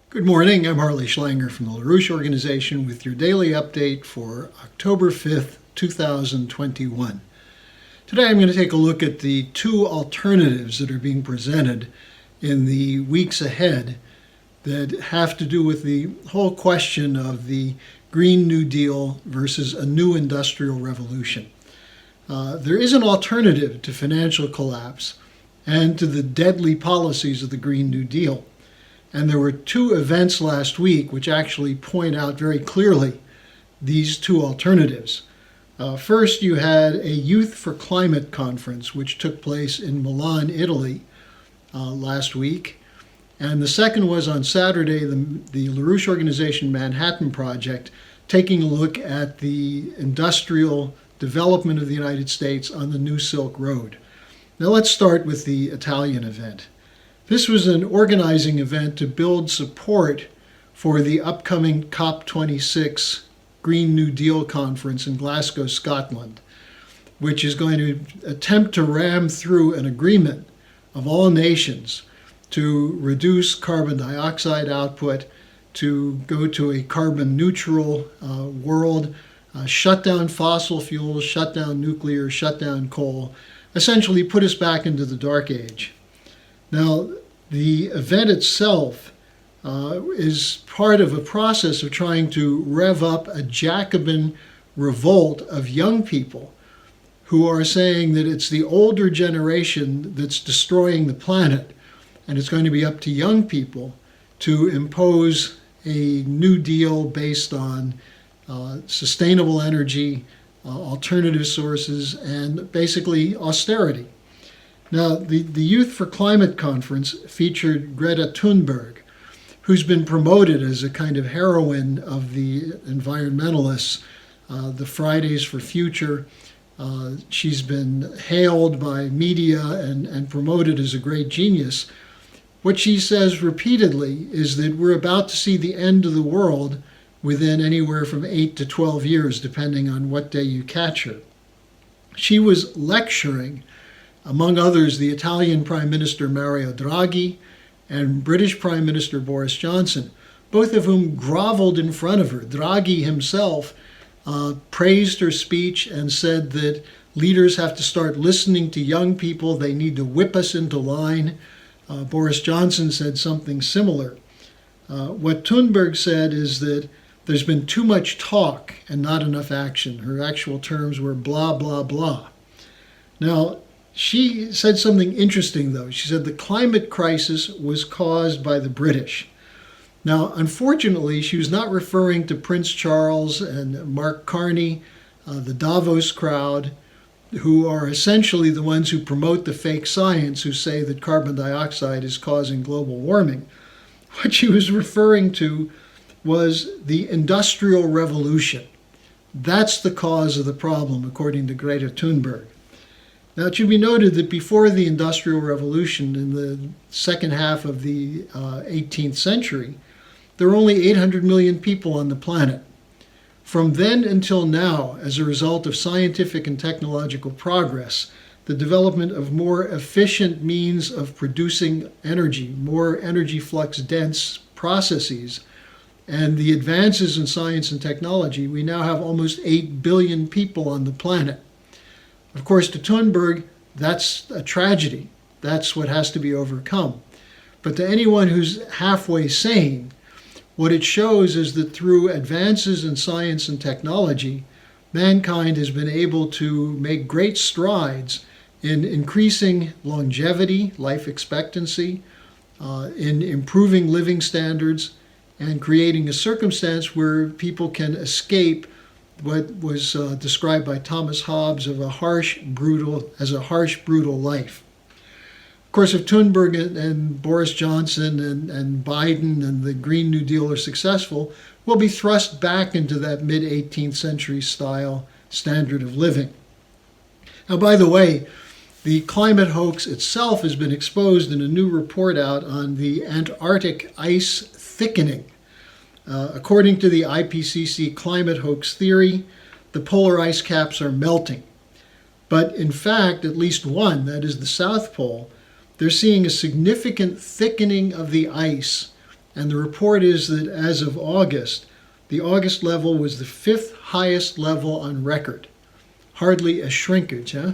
Good morning, I'm Harley Schlanger from the LaRouche Organization with your daily update for October 5th, 2021. Today I'm going to take a look at the two alternatives that are being presented in the weeks ahead that have to do with the whole question of the Green New Deal versus a new industrial revolution. There is an alternative to financial collapse and to the deadly policies of the Green New Deal. And there were two events last week which actually point out very clearly these two alternatives. First, you had a Youth for Climate conference which took place in Milan, Italy last week. And the second was on Saturday, the LaRouche Organization Manhattan Project taking a look at the industrial development of the United States on the New Silk Road. Now let's start with the Italian event. This was an organizing event to build support for the upcoming COP26 Green New Deal conference in Glasgow, Scotland, which is going to attempt to ram through an agreement of all nations to reduce carbon dioxide output, to go to a carbon neutral world, shut down fossil fuels, shut down nuclear, shut down coal, essentially put us back into the dark age. Now, the event itself is part of a process of trying to rev up a Jacobin revolt of young people who are saying that it's the older generation that's destroying the planet, and it's going to be up to young people to impose a new deal based on sustainable energy, alternative sources, and basically austerity. Now, the Youth for Climate conference featured Greta Thunberg, who's been promoted as a kind of heroine of the environmentalists, the Fridays for Future. She's been hailed by media and promoted as a great genius. What she says repeatedly is that we're about to see the end of the world within anywhere from 8 to 12 years, depending on what day you catch her. She was lecturing, among others, the Italian Prime Minister Mario Draghi and British Prime Minister Boris Johnson, both of whom groveled in front of her. Draghi himself praised her speech and said that leaders have to start listening to young people. They need to whip us into line. Boris Johnson said something similar. What Thunberg said is that there's been too much talk and not enough action. Her actual terms were blah, blah, blah. Now, she said something interesting, though. She said the climate crisis was caused by the British. Now, unfortunately, she was not referring to Prince Charles and Mark Carney, the Davos crowd, who are essentially the ones who promote the fake science, who say that carbon dioxide is causing global warming. What she was referring to was the Industrial Revolution. That's the cause of the problem, according to Greta Thunberg. Now, it should be noted that before the Industrial Revolution in the second half of the 18th century, there were only 800 million people on the planet. From then until now, as a result of scientific and technological progress, the development of more efficient means of producing energy, more energy flux dense processes, and the advances in science and technology, we now have almost 8 billion people on the planet. Of course, to Thunberg, that's a tragedy. That's what has to be overcome. But to anyone who's halfway sane, what it shows is that through advances in science and technology, mankind has been able to make great strides in increasing longevity, life expectancy, in improving living standards, and creating a circumstance where people can escape what was described by Thomas Hobbes of a harsh, brutal life. Of course, if Thunberg and Boris Johnson and Biden and the Green New Deal are successful, we'll be thrust back into that mid-18th century style standard of living. Now, by the way, the climate hoax itself has been exposed in a new report out on the Antarctic ice thickening. According to the IPCC climate hoax theory, the polar ice caps are melting. But in fact, at least one, that is the South Pole, they're seeing a significant thickening of the ice And the report is that as of August, the August level was the 5th highest level on record. Hardly a shrinkage, huh?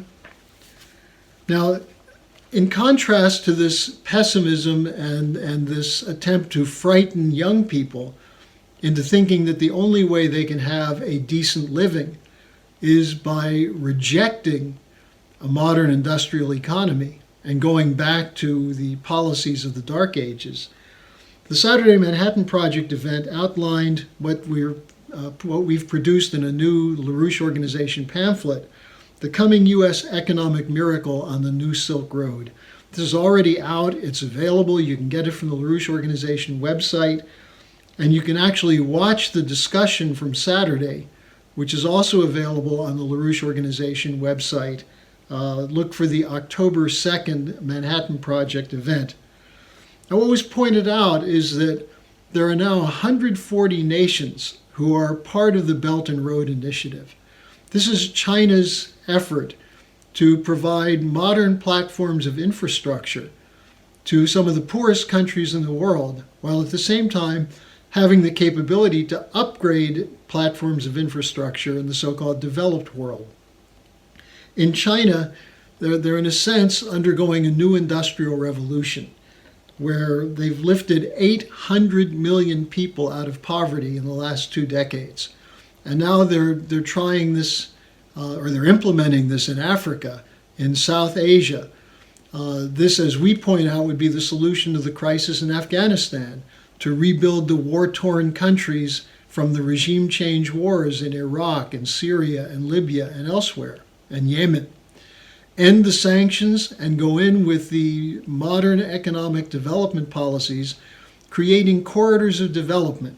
Now, in contrast to this pessimism and this attempt to frighten young people into thinking that the only way they can have a decent living is by rejecting a modern industrial economy and going back to the policies of the Dark Ages, the Saturday Manhattan Project event outlined what we've produced in a new LaRouche Organization pamphlet, The Coming U.S. Economic Miracle on the New Silk Road. This is already out. It's available. You can get it from the LaRouche Organization website. And you can actually watch the discussion from Saturday, which is also available on the LaRouche Organization website. Look for the October 2nd Manhattan Project event. Now, what was pointed out is that there are now 140 nations who are part of the Belt and Road Initiative. This is China's effort to provide modern platforms of infrastructure to some of the poorest countries in the world, while at the same time having the capability to upgrade platforms of infrastructure in the so-called developed world. In China, they're in a sense undergoing a new industrial revolution where they've lifted 800 million people out of poverty in the last 2 decades. And now they're trying this, or they're implementing this in Africa, in South Asia. This, as we point out, would be the solution to the crisis in Afghanistan, to rebuild the war-torn countries from the regime change wars in Iraq and Syria and Libya and elsewhere, and Yemen. End the sanctions and go in with the modern economic development policies, creating corridors of development.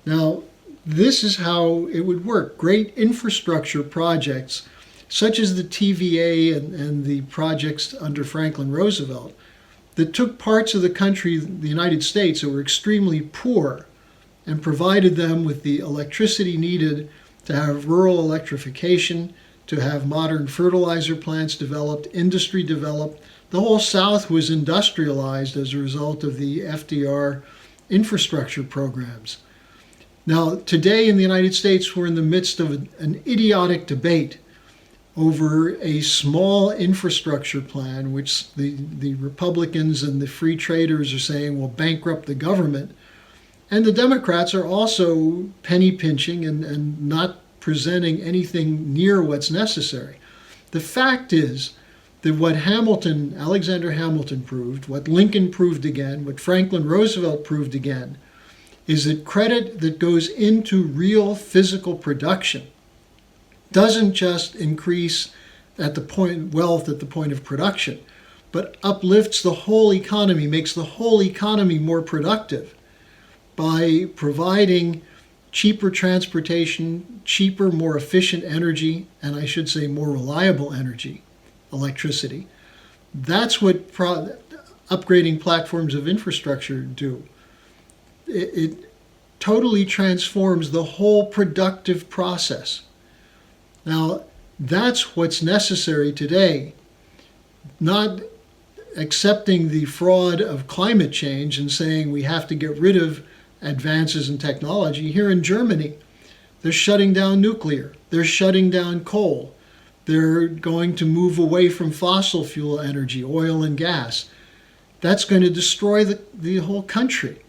Now, this is how it would work. Great infrastructure projects, such as the TVA and the projects under Franklin Roosevelt, that took parts of the country, the United States, that were extremely poor and provided them with the electricity needed to have rural electrification, to have modern fertilizer plants developed, industry developed. The whole South was industrialized as a result of the FDR infrastructure programs. Now, today in the United States, we're in the midst of an idiotic debate over a small infrastructure plan, which the Republicans and the free traders are saying will bankrupt the government. And the Democrats are also penny pinching and not presenting anything near what's necessary. The fact is that what Alexander Hamilton proved, what Lincoln proved again, what Franklin Roosevelt proved again, is that credit that goes into real physical production doesn't just increase wealth at the point of production, but uplifts the whole economy, makes the whole economy more productive by providing cheaper transportation, cheaper, more efficient energy, and I should say more reliable energy, electricity. That's what upgrading platforms of infrastructure do. It totally transforms the whole productive process. Now, that's what's necessary today, not accepting the fraud of climate change and saying we have to get rid of advances in technology. Here in Germany, they're shutting down nuclear. They're shutting down coal. They're going to move away from fossil fuel energy, oil and gas. That's going to destroy the whole country.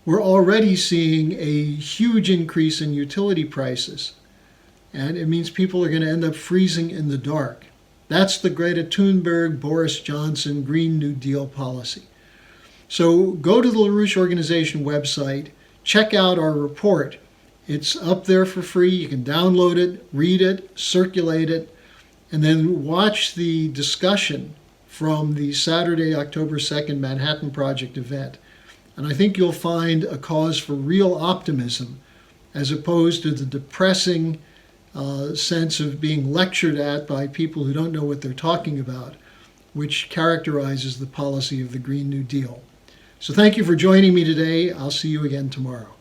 We're already seeing a huge increase in utility prices. And it means people are going to end up freezing in the dark. That's the Greta Thunberg, Boris Johnson, Green New Deal policy. So go to the LaRouche Organization website, check out our report. It's up there for free. You can download it, read it, circulate it, and then watch the discussion from the Saturday, October 2nd Manhattan Project event. And I think you'll find a cause for real optimism as opposed to the depressing sense of being lectured at by people who don't know what they're talking about, which characterizes the policy of the Green New Deal. So thank you for joining me today. I'll see you again tomorrow.